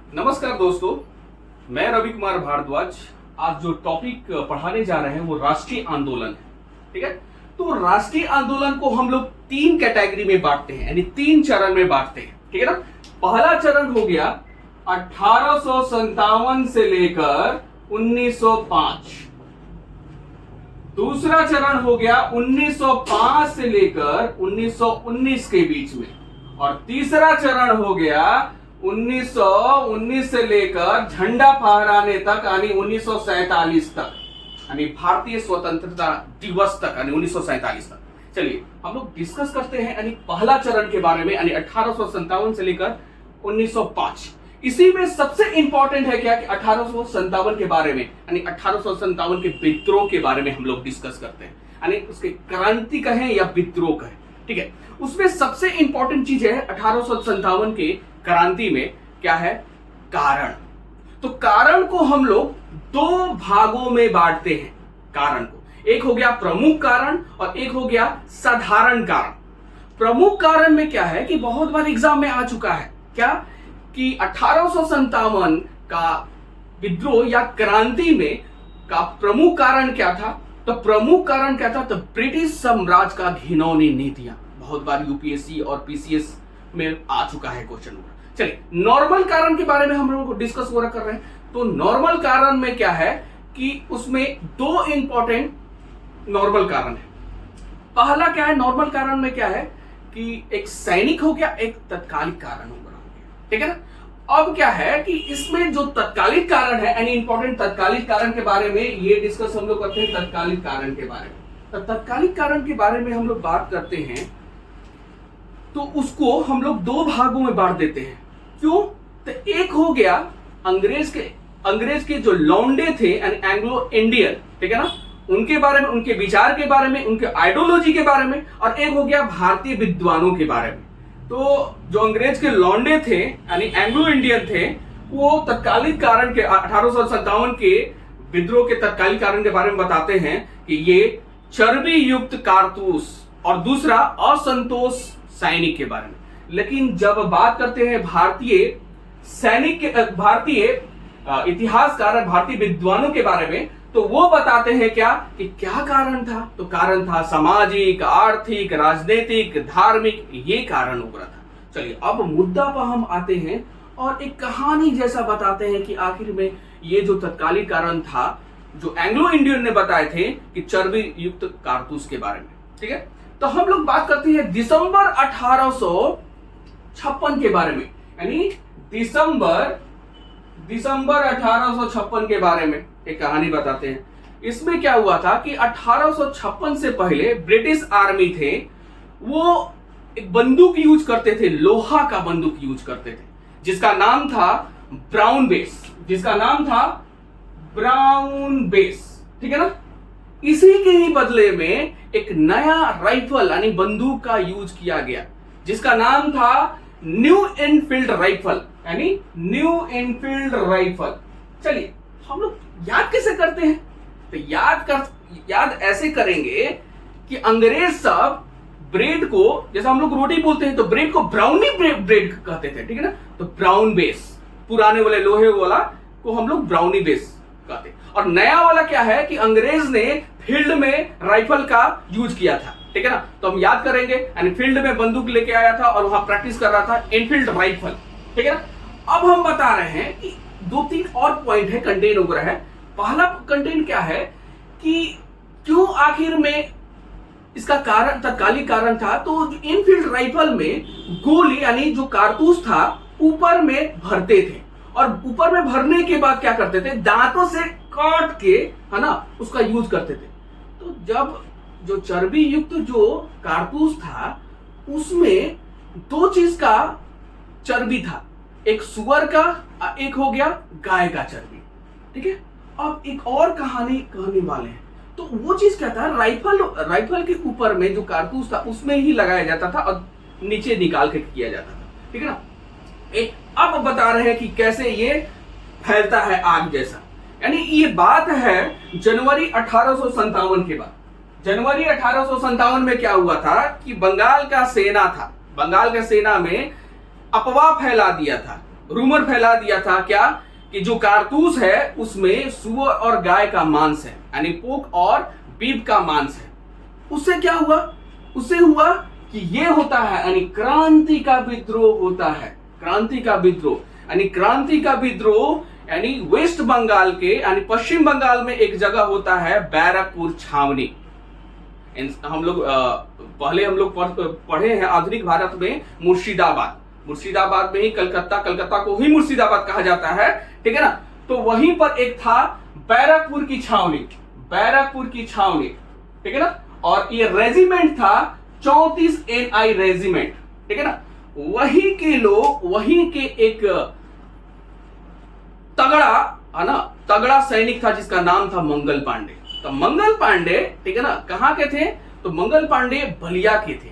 नमस्कार दोस्तों, मैं रवि कुमार भारद्वाज। आज जो टॉपिक पढ़ाने जा रहे हैं वो राष्ट्रीय आंदोलन है। ठीक है, तो राष्ट्रीय आंदोलन को हम लोग तीन कैटेगरी में बांटते हैं, यानी तीन चरण में बांटते हैं। ठीक है ना। पहला चरण हो गया 1857 से लेकर 1905। दूसरा चरण हो गया 1905 से लेकर 1919 के बीच में, और तीसरा चरण हो गया 1919 से लेकर झंडा फहराने तक, यानी 1947 तक, यानी भारतीय स्वतंत्रता दिवस तक, यानी 1947 तक। चलिए हम लोग डिस्कस करते हैं यानी पहला चरण के बारे में, यानी 1857 से लेकर 1905। इसी में सबसे इंपॉर्टेंट है क्या कि 1857 के बारे में, यानी 1857 के विद्रोह के बारे में हम लोग डिस्कस करते हैं, यानी उसके क्रांति कहें या विद्रोह कहें। ठीक है, उसमें सबसे इंपॉर्टेंट चीज है 1857 के क्रांति में क्या है, कारण। तो कारण को हम लोग दो भागों में बांटते हैं। कारण को एक हो गया प्रमुख कारण और एक हो गया साधारण कारण। प्रमुख कारण में क्या है कि बहुत बार एग्जाम में आ चुका है क्या कि 1857 का विद्रोह या क्रांति में का प्रमुख कारण क्या था। तो प्रमुख कारण क्या था, तो ब्रिटिश साम्राज्य का घिनौनी नीतियां। बहुत बार यूपीएससी और पीसीएस में आ चुका है क्वेश्चन। चलिए नॉर्मल कारण के बारे में हम लोग डिस्कस हो रहा कर रहे हैं। तो नॉर्मल कारण में क्या है कि उसमें दो इंपॉर्टेंट नॉर्मल कारण है। पहला क्या है, नॉर्मल कारण में क्या है कि एक सैनिक हो गया, एक तत्कालिक कारण हो गया। ठीक है ना। अब क्या है कि इसमें जो तत्कालिक कारण है, यानी इंपॉर्टेंट तत्कालिक कारण के बारे में ये डिस्कस हम लोग करते हैं। तत्कालिक कारण के बारे में, तो तत्कालिक कारण के बारे में हम लोग बात करते हैं तो उसको हम लोग दो भागों में बांट देते हैं। क्यों, तो एक हो गया अंग्रेज के जो लौंडे थे, यानी एंग्लो इंडियन, ठीक है ना, उनके बारे में, उनके विचार के बारे में, उनके आइडियोलॉजी के बारे में, और एक हो गया भारतीय विद्वानों के बारे में। तो जो अंग्रेज के लौंडे थे यानी एंग्लो इंडियन थे, वो तत्कालिक कारण के 1857 के विद्रोह के तत्कालिक कारण के बारे में बताते हैं कि ये चर्बी युक्त कारतूस और दूसरा असंतोष सैनिक के बारे में। लेकिन जब बात करते हैं भारतीय सैनिक के, भारतीय इतिहासकार, भारतीय विद्वानों के बारे में, तो वो बताते हैं क्या कि क्या कारण था। तो कारण था सामाजिक, आर्थिक, राजनीतिक, धार्मिक, ये कारण उभरा था। चलिए अब मुद्दा पर हम आते हैं और एक कहानी जैसा बताते हैं कि आखिर में ये जो तत्कालिक कारण था जो एंग्लो इंडियन ने बताए थे कि चर्बी युक्त कारतूस के बारे में। ठीक है, तो हम लोग बात करते हैं दिसंबर 1856 के बारे में, यानी दिसंबर 1856 के बारे में एक कहानी बताते हैं। इसमें क्या हुआ था कि 1856 से पहले ब्रिटिश आर्मी थे, वो एक बंदूक यूज करते थे, लोहा का बंदूक यूज करते थे, जिसका नाम था ब्राउन बेस, ठीक है ना। इसी के ही बदले में एक नया राइफल यानी बंदूक का यूज किया गया, जिसका नाम था न्यू एनफील्ड राइफल, यानी न्यू एनफील्ड राइफल। चलिए हम लोग याद कैसे करते हैं, तो याद ऐसे करेंगे कि अंग्रेज सब ब्रेड को, जैसे हम लोग रोटी बोलते हैं तो ब्रेड को ब्राउनी ब्रेड कहते थे। ठीक है ना, तो ब्राउन बेस, पुराने वाले लोहे वाला को हम लोग ब्राउनी बेस कहते। और नया वाला क्या है कि अंग्रेज ने फील्ड में राइफल का यूज किया था। ठीक है ना, तो हम याद करेंगे, यानी फील्ड में बंदूक लेके आया था और वहां प्रैक्टिस कर रहा था, एनफील्ड राइफल। ठीक है ना। अब हम बता रहे हैं कि दो तीन और पॉइंट है, कंटेन हो रहा है। पहला कंटेन क्या है कि क्यों आखिर में इसका कारण तत्कालिक कारण था। तो इनफील्ड राइफल में गोली यानी जो कारतूस था ऊपर में भरते थे, और ऊपर में भरने के बाद क्या करते थे, दांतों से काट के, है ना, उसका यूज करते थे। तो जब जो चर्बी युक्त जो कारतूस था उसमें दो चीज का चर्बी था, एक सुअर का, एक हो गया गाय का चर्बी। ठीक है, अब एक और कहानी कहने वाले हैं। तो वो चीज क्या था, राइफल के ऊपर में जो कारतूस था उसमें ही लगाया जाता था और नीचे निकाल के किया जाता था। ठीक है ना। अब बता रहे हैं कि कैसे ये फैलता है आग जैसा, यानी ये बात है जनवरी 1857 के बाद। जनवरी 1857 में क्या हुआ था कि बंगाल का सेना था, बंगाल का सेना में अफवाह फैला दिया था रूमर फैला दिया था क्या कि जो कारतूस है उसमें सुअर और गाय का मांस है, यानी पोक और बीफ का मांस है। उससे क्या हुआ? उससे हुआ कि ये होता है यानी क्रांति का विद्रोह होता है। क्रांति का विद्रोह यानी क्रांति का विद्रोह यानी वेस्ट बंगाल के यानी पश्चिम बंगाल में एक जगह होता है बैरकपुर छावनी। हम लोग पहले हम लोग पढ़े हैं आधुनिक भारत में मुर्शिदाबाद में ही कलकत्ता को ही मुर्शिदाबाद कहा जाता है, ठीक है ना। तो वहीं पर एक था बैरकपुर की छावनी, ठीक है ना। और ये रेजिमेंट था 34 NI रेजिमेंट, ठीक है ना। वहीं के लोग, वहीं के एक तगड़ा सैनिक था जिसका नाम था मंगल पांडे। तो मंगल पांडे, ठीक है ना, कहां के थे? तो मंगल पांडे बलिया के थे,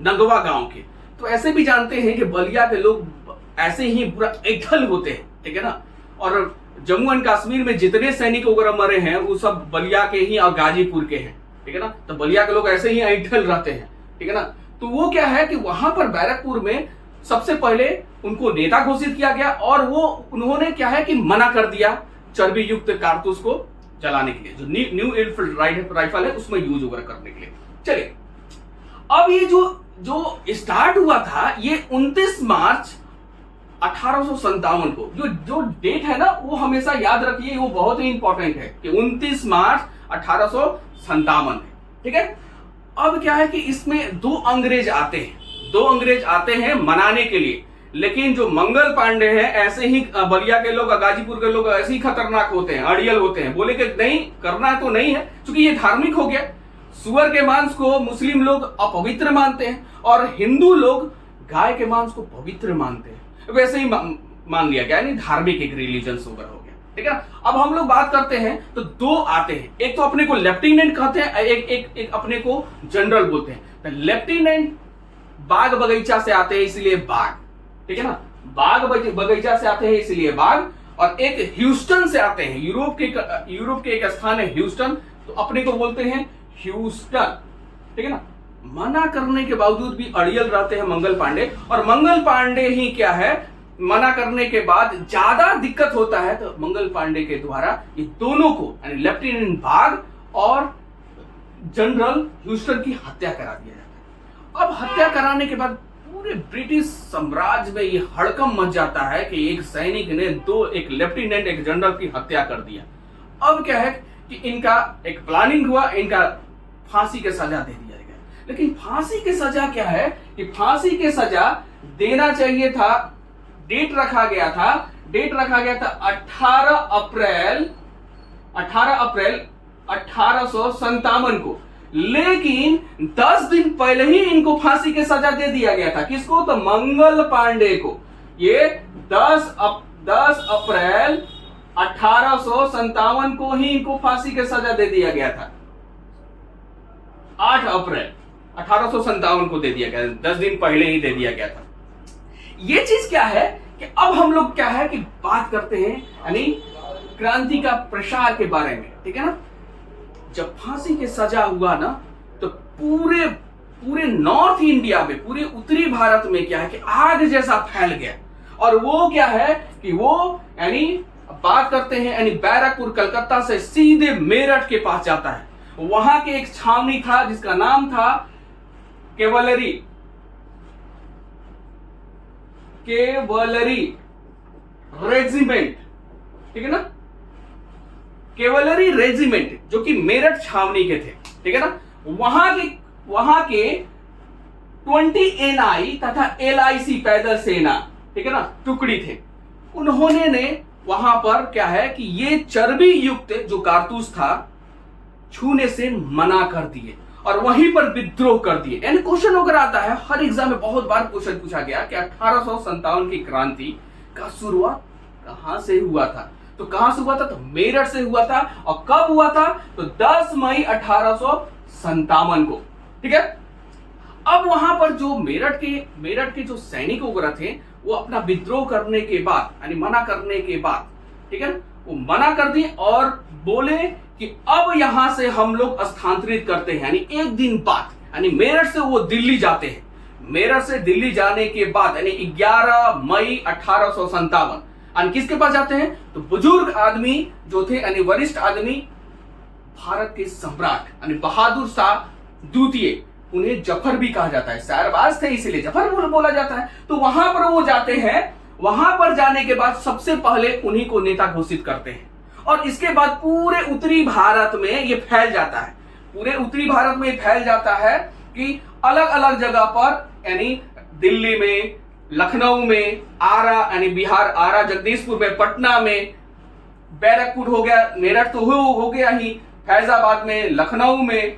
नगवा गांव के। तो ऐसे भी जानते हैं कि बलिया के लोग ऐसे ही पूरा ऐठल होते हैं, ठीक है ना। और जम्मू एंड कश्मीर में जितने सैनिक वगैरह मरे हैं वो सब बलिया के ही और गाजीपुर के हैं, ठीक है ना। तो बलिया के लोग ऐसे ही ऐठल रहते हैं, ठीक है ना। तो वो क्या है कि वहां पर बैरकपुर में सबसे पहले उनको नेता घोषित किया गया और उन्होंने क्या है कि मना कर दिया चर्बी युक्त कारतूस को जलाने के लिए, जो न्यू एनफील्ड राइफल है उसमें यूज वगैरह करने के लिए। चलिए, अब ये जो स्टार्ट हुआ था ये 29 मार्च 1857 को। जो डेट है ना वो हमेशा याद रखिए, वो बहुत ही इंपॉर्टेंट है कि 29 मार्च 1857 है, ठीक है। अब क्या है कि इसमें दो अंग्रेज आते हैं मनाने के लिए, लेकिन जो मंगल पांडे हैं ऐसे ही बलिया के लोग, गाजीपुर के लोग ऐसे ही खतरनाक होते हैं, अड़ियल होते हैं। बोले कि नहीं करना तो नहीं है, क्योंकि ये धार्मिक हो गया। सुअर के मांस को मुस्लिम लोग अपवित्र मानते हैं और हिंदू लोग गाय के मांस को पवित्र मानते हैं। वैसे ही मान लिया गया, यानी धार्मिक एक रिलीजन वगैरह हो गया, ठीक है ना। अब हम लोग बात करते हैं तो दो आते हैं, एक तो अपने को लेफ्टिनेंट कहते हैं, एक अपने को जनरल बोलते हैं। तो लेफ्टिनेंट बाग बगीचा से आते हैं इसलिए बाग, ठीक है ना। बाग बगीचा से आते हैं इसलिए बाग। और एक ह्यूस्टन से आते हैं, यूरोप के एक स्थान है ह्यूस्टन, तो अपने को बोलते हैं ह्यूस्टन, ठीक है ना। मना करने के बावजूद भी अड़ियल रहते हैं मंगल पांडे, और मंगल पांडे ही क्या है, मना करने के बाद ज्यादा दिक्कत होता है तो मंगल पांडे के द्वारा ये दोनों को यानी लेफ्टिनेंट बाग और जनरल ह्यूस्टन की हत्या करा दिया जाता है। अब हत्या कराने के बाद पूरे ब्रिटिश साम्राज्य में ये हड़कंप मच जाता है कि एक सैनिक ने एक लेफ्टिनेंट एक जनरल की हत्या कर दिया। अब क्या है कि इनका एक प्लानिंग हुआ, इनका फांसी की सजा दे दिया गया। लेकिन फांसी की सजा क्या है कि फांसी की सजा देना चाहिए था, डेट रखा गया था 18 अप्रैल 1857 को, लेकिन 10 दिन पहले ही इनको फांसी की सजा दे दिया गया था। किसको? तो मंगल पांडे को। ये 10 अप्रैल 1857 को ही इनको फांसी की सजा दे दिया गया था। 8 अप्रैल 1857 को दे दिया गया, 10 दिन पहले ही दे दिया गया था। ये चीज क्या है कि अब हम लोग क्या है कि बात करते हैं यानी क्रांति का प्रसार के बारे में, ठीक है ना। जब फांसी की सजा हुआ ना तो पूरे नॉर्थ इंडिया में, पूरे उत्तरी भारत में क्या है कि आग जैसा फैल गया। और वो क्या है कि वो यानी बात करते हैं यानी बैरकपुर कलकत्ता से सीधे मेरठ के पास जाता है। वहां के एक छावनी था जिसका नाम था केवलरी रेजिमेंट, ठीक है ना। केवलरी रेजिमेंट जो कि मेरठ छावनी के थे, ठीक है ना। वहां के 20 NI तथा LIC पैदल सेना, ठीक है ना, टुकड़ी थे। उन्होंने वहां पर क्या है कि ये चर्बी युक्त जो कारतूस था छूने से मना कर दिए और वहीं पर विद्रोह कर दिए। यानी क्वेश्चन होकर आता है, हर एग्जाम में बहुत बार क्वेश्चन पूछा गया कि 1857 की क्रांति का शुरुआत कहां से हुआ था? तो कहां से हुआ था? तो मेरठ से हुआ था। और कब हुआ था? तो 10 मई 1857 को, ठीक है। अब वहां पर जो मेरठ के जो सैनिक वगैरह थे वो अपना विद्रोह करने के बाद यानी मना करने के बाद, ठीक है, वो मना कर दिए और बोले कि अब यहां से हम लोग स्थानांतरित करते हैं। यानी एक दिन बाद यानी मेरठ से वो दिल्ली जाते हैं। मेरठ से दिल्ली जाने के बाद यानी 11 मई 1857 और किसके पास जाते हैं? तो बुजुर्ग आदमी जो थे यानी वरिष्ठ आदमी, भारत के सम्राट यानी बहादुर शाह द्वितीय, उन्हें जफर भी कहा जाता है, शायरबाज थे इसीलिए जफर बोला जाता है। तो वहां पर वो जाते हैं, वहां पर जाने के बाद सबसे पहले उन्हीं को नेता घोषित करते हैं और इसके बाद पूरे उत्तरी भारत में ये फैल जाता है, पूरे उत्तरी भारत में फैल जाता है कि अलग अलग जगह पर यानी दिल्ली में, लखनऊ में, आरा यानी बिहार आरा, जगदीशपुर में, पटना में, बैरकपुर हो गया, मेरठ तो हो गया ही, फैजाबाद में, लखनऊ में,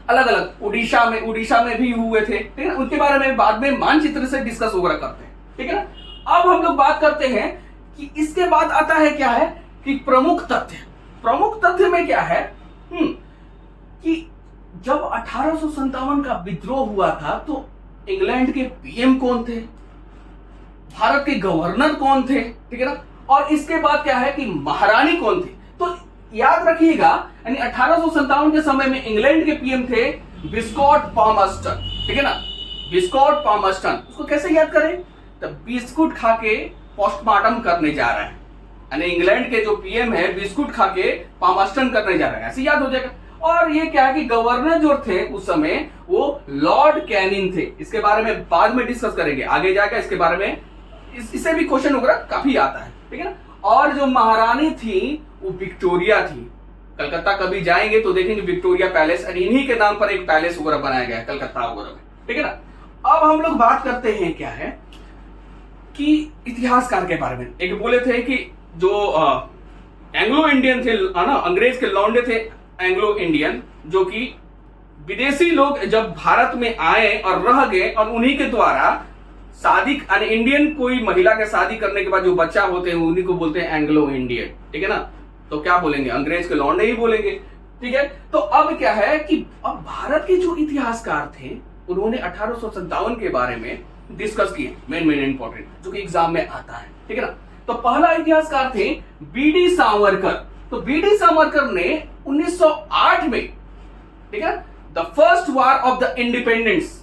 अलग अलग उड़ीसा में भी हुए थे, ठीक है। उनके बारे में बाद में मानचित्र से डिस्कस वगैरह करते हैं, ठीक है ना। अब हम लोग बात करते हैं कि इसके बाद आता है क्या है कि प्रमुख तथ्य में क्या है कि जब 1857 का विद्रोह हुआ था तो इंग्लैंड के पीएम कौन थे, भारत के गवर्नर कौन थे, ठीक है ना। और इसके बाद क्या है कि महारानी कौन थी। तो याद रखिएगा यानी 1857 के समय में इंग्लैंड के पीएम थे विस्कॉट पामस्टन, ठीक है ना, विस्कॉट पामस्टन। उसको कैसे याद करें? तो बिस्कुट खा के पोस्टमार्टम करने जा रहे हैं, यानी इंग्लैंड के जो पीएम है बिस्कुट खा के पामस्टन करने जा रहे हैं, ऐसे याद हो जाएगा। और ये क्या है कि गवर्नर जो थे उस समय वो लॉर्ड कैनिंग थे। इसके बारे में बाद में डिस्कस करेंगे, आगे जाकर इसके बारे में इससे भी क्वेश्चन वगैरह काफी आता है, ठीक है ना। और जो महारानी थी वो विक्टोरिया थी। कलकत्ता कभी जाएंगे तो देखेंगे विक्टोरिया पैलेस, और इन्हीं के नाम पर एक पैलेस वगैरह बनाया गया है कलकत्ता वगैरह में, ठीक है ना। अब हम लोग बात करते हैं क्या है कि इतिहासकार के बारे में। एक बोले थे कि जो एंग्लो इंडियन थे ना, अंग्रेज के लौंडे थे एंग्लो इंडियन, जो कि विदेशी लोग जब भारत में आए और रह गए और उन्हीं के द्वारा शादी यानी इंडियन कोई महिला के शादी करने के बाद जो बच्चा होते हैं उन्हीं को बोलते हैं एंग्लो इंडियन, ठीक है ना। तो क्या बोलेंगे? अंग्रेज के लौंडे ही बोलेंगे, ठीक है। तो अब क्या है कि अब भारत के जो इतिहासकार थे उन्होंने 1857 के बारे में डिस्कस किए, मेन इंपॉर्टेंट, जो कि एग्जाम में आता है, ठीक है ना। तो पहला इतिहासकार थे बीडी सावरकर। तो बीडी सावरकर ने 1908 में, ठीक है, the first war of the independence,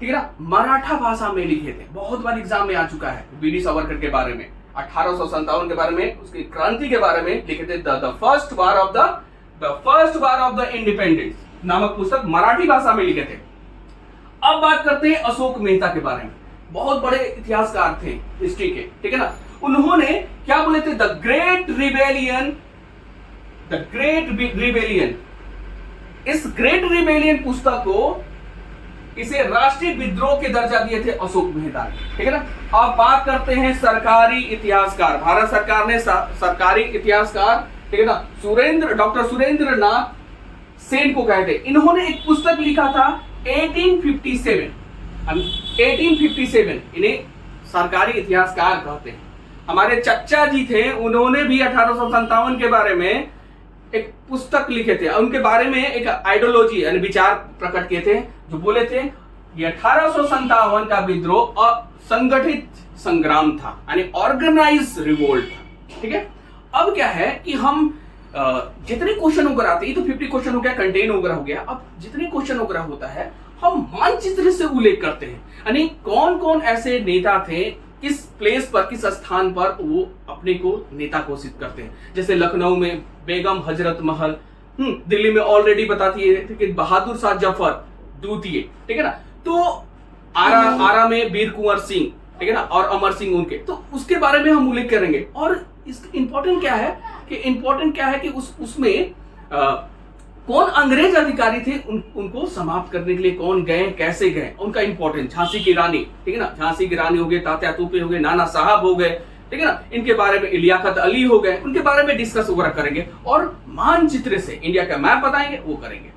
ठीक है ना, मराठा भाषा में लिखे थे। बहुत बार एग्जाम में आ चुका है बीडी सावरकर के बारे में, 1857 के बारे में, उसकी क्रांति के बारे में लिखे थे। The first war of the independence नामक पुस्तक मराठी भाषा में लिखे थे। अब बात करते हैं अशोक मेहता के बारे में। बहुत बड़े इतिहासकार थे हिस्ट्री के, ठीक है ना। उन्होंने क्या बोले थे? The great rebellion. इस ग्रेट रिबेलियन पुस्तक को इसे राष्ट्रीय विद्रोह के दर्जा दिए थे अशोक मेहता ने, ठीक है ना। अब बात करते हैं सरकारी इतिहासकार। भारत सरकार ने सरकारी इतिहासकार, ठीक है ना, डॉक्टर सुरेंद्र नाथ सेन को कहते। इन्होंने एक पुस्तक लिखा था 1857। इन्हें सरकारी इतिहासकार कहते हैं। हमारे चच्चा जी थे, उन्होंने भी 1857 के बारे में एक पुस्तक लिखे थे। उनके बारे में एक आइडियोलॉजी यानी विचार प्रकट किए थे, जो बोले थे ये 1857 का विद्रोह असंगठित संग्राम था, यानी ऑर्गेनाइज रिवोल्ट था, ठीक है। अब क्या है कि हम जितने क्वेश्चन वगैरह आते हैं, तो 50 क्वेश्चन हो गया, कंटेन वगैरह हो गया। अब जितने क्वेश्चन वगैरह होता है हम मानचित्र से उल्लेख करते हैं, यानी कौन कौन ऐसे नेता थे, किस प्लेस पर, किस स्थान पर वो अपने को नेता घोषित करते हैं। जैसे लखनऊ में बेगम हजरत महल, दिल्ली में ऑलरेडी बताती है कि बहादुर शाह जफर द्वितीय, ठीक है ना। तो आरा में वीर कुंवर सिंह, ठीक है ना, और अमर सिंह उनके, तो उसके बारे में हम उल्लेख करेंगे। और इसका इंपॉर्टेंट क्या है कि उसमें कौन अंग्रेज अधिकारी थे, उनको समाप्त करने के लिए कौन गए, कैसे गए, उनका इंपॉर्टेंट। झांसी की रानी, ठीक है ना, झांसी की रानी हो गए, तात्या तोपे हो गए, नाना साहब हो गए, ठीक है ना, इनके बारे में लियाकत अली हो गए, उनके बारे में डिस्कस वगैरह करेंगे। और मानचित्र से इंडिया का मैप बताएंगे, वो करेंगे।